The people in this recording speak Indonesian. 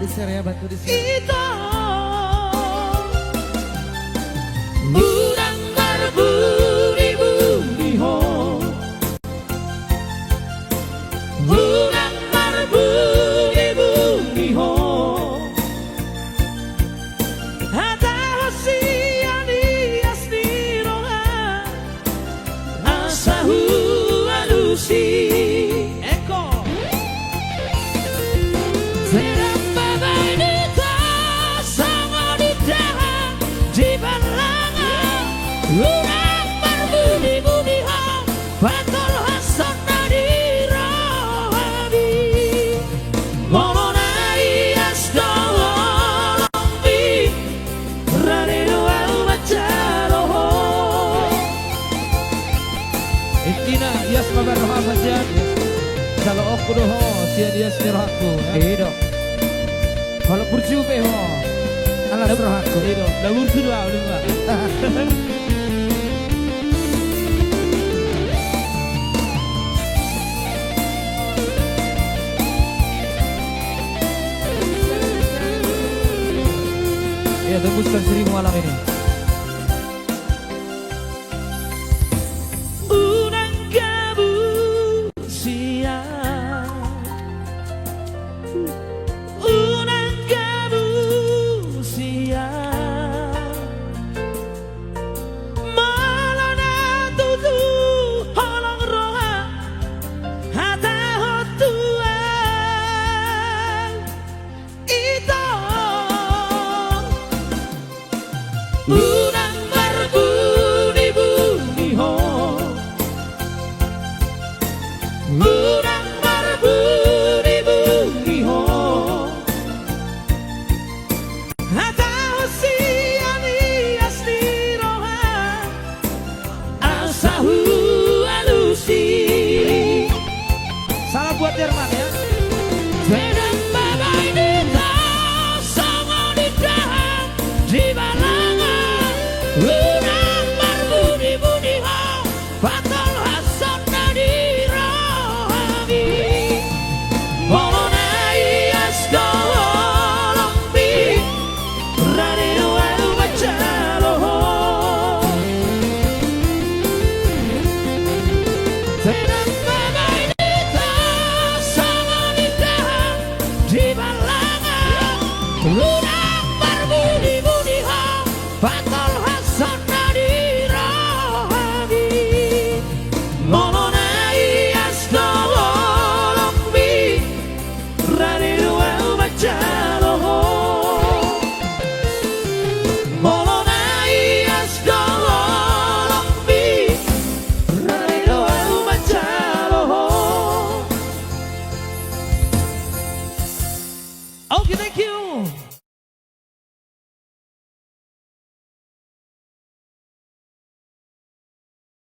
di-share ya, bantu di-share. Ito Urang berbudi-budiho, Urang berbudi-budiho, Hata hosiani asniroha Asahu alusi Eko Serang babai nita Sama di dahan Di balangan Urang berbudi-budiho Batul hasan nadira hadi Molonai asdawalombi Radino al-macaroho Ikina yas mabaroha majan. Kalau aku doho sia dia sirahku. Ido. Kalau berjupe ho. Ala sirahku. Ido. Labur kedua ulama. Ya tembuskan 1000 malam ini. Unang kabusian Unang kabusian Malah na tutu Holong roha Hata hotuan Ito Urang berbudi-budiho, Urang berbudi-budiho, Hata hosiani asniroha Asahu alusi. Salam buat Jerman ya.